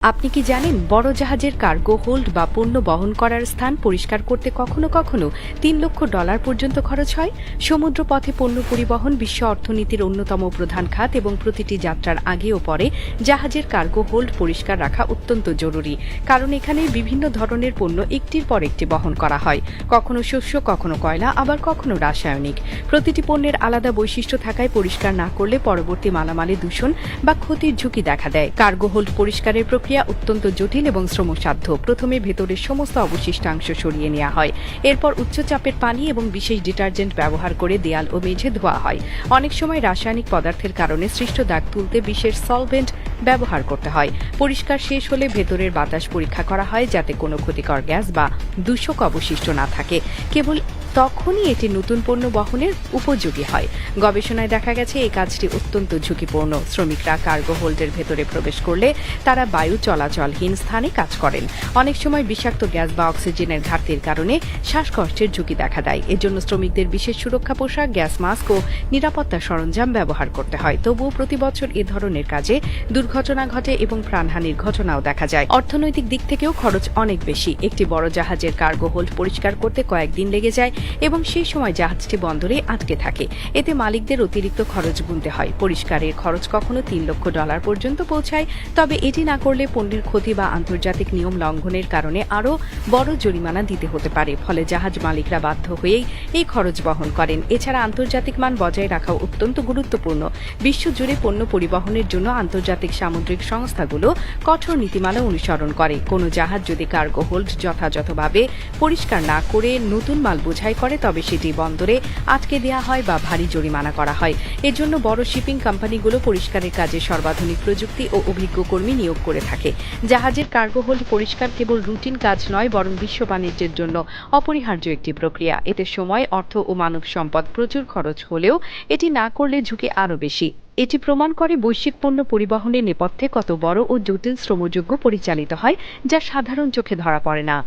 আপনি কি জানেন বড় জাহাজের কার্গো হোল্ড বা পণ্য বহন করার স্থান পরিষ্কার করতে কখনো কখনো $3 লক্ষ পর্যন্ত খরচ হয়। সমুদ্র পথে পণ্য পরিবহন বিশ্ব অর্থনীতির অন্যতম প্রধান খাত এবং প্রতিটি যাত্রার আগে ও পরে জাহাজের কার্গো হোল্ড পরিষ্কার রাখা অত্যন্ত জরুরি, কারণ এখানে বিভিন্ন ধরনের পণ্য একটির পর একটি বহন করা হয়, কখনো শস্য, কখনো কয়লা, আবার কখনো রাসায়নিক। প্রতিটি পণ্যের আলাদা বৈশিষ্ট্য থাকায় পরিষ্কার না করলে পরবর্তী মালামালে দূষণ বা ক্ষতির ঝুঁকি দেখা দেয়। কার্গো হোল্ড পরিষ্কারের প্রক্রিয়া অত্যন্ত জটিল এবং শ্রমসাধ্য। প্রথমে ভেতরের সমস্ত অবশিষ্টাংশ সরিয়ে নেওয়া হয়, এরপর উচ্চচাপের পানি এবং বিশেষ ডিটারজেন্ট ব্যবহার করে দেয়াল ও মেঝে ধোয়া হয়। অনেক সময় রাসায়নিক পদার্থের কারণে সৃষ্ট দাগ তুলতে বিশেষ সলভেন্ট ব্যবহার করতে হয়। পরিষ্কার শেষ হলে ভেতরের বাতাস পরীক্ষা করা হয় যাতে কোনো ক্ষতিকর গ্যাস বা দূষক অবশিষ্ট না থাকে। কেবল তখনই এটি নতুন পণ্য বহনের উপযোগী হয়। গবেষণায় দেখা গেছে এই কাজটি অত্যন্ত ঝুঁকিপূর্ণ। শ্রমিকরা কার্গো হোল্ডের ভেতরে প্রবেশ করলে তারা বায়ু চলাচলহীন স্থানে কাজ করেন। অনেক সময় বিষাক্ত গ্যাস বা অক্সিজেনের ঘাটতির কারণে শ্বাসকষ্টের ঝুঁকি দেখা দেয়। এজন্য শ্রমিকদের বিশেষ সুরক্ষা পোশাক, গ্যাস মাস্ক ও নিরাপত্তা সরঞ্জাম ব্যবহার করতে হয়। তবুও প্রতি বছর এ ধরনের কাজে দুর্ঘটনা ঘটে এবং প্রাণহানির ঘটনাও দেখা যায়। অর্থনৈতিক দিক থেকেও খরচ অনেক বেশি। একটি বড় জাহাজের কার্গো হোল্ড পরিষ্কার করতে কয়েকদিন লেগে যায় এবং সেই সময় জাহাজটি বন্দরে আটকে থাকে। এতে মালিকদের অতিরিক্ত খরচ গুনতে হয়। পরিষ্কারের খরচ কখনো $3 লক্ষ পর্যন্ত পৌঁছায়, তবে এটি না করলে পণ্যের ক্ষতি বা আন্তর্জাতিক নিয়ম লঙ্ঘনের কারণে আরও বড় জরিমানা দিতে হতে পারে। ফলে জাহাজ মালিকরা বাধ্য হয়েই এই খরচ বহন করেন। এছাড়া আন্তর্জাতিক মান বজায় রাখাও অত্যন্ত গুরুত্বপূর্ণ। বিশ্বজুড়ে পণ্য পরিবহনের জন্য আন্তর্জাতিক সামুদ্রিক সংস্থাগুলো কঠোর নীতিমালা অনুসরণ করে। কোনো জাহাজ যদি কার্গো হোল্ড যথাযথভাবে পরিষ্কার না করে নতুন মাল বোঝাই করে, তবে সেটি বন্দরে আটকে দেওয়া হয় বা ভারী জরিমানা করা হয়। এর জন্য বড় শিপিং কোম্পানিগুলো পরিষ্কারের কাজে সর্বাধুনিক প্রযুক্তি ও অভিজ্ঞ কর্মী নিয়োগ করে থাকে। জাহাজের কার্গো হোল্ড পরিষ্কার কেবল রুটিন কাজ নয়, বরং বিশ্ব বাণিজ্যের জন্য অপরিহার্য একটি প্রক্রিয়া। এতে সময়, অর্থ ও মানব সম্পদ প্রচুর খরচ হলেও এটি না করলে ঝুঁকি আরও বেশি। এটি প্রমাণ করে বৈশ্বিক পণ্য পরিবহনের নেপথ্যে কত বড় ও জটিল শ্রমযজ্ঞ পরিচালিত হয়, যা সাধারণ চোখে ধরা পড়ে না।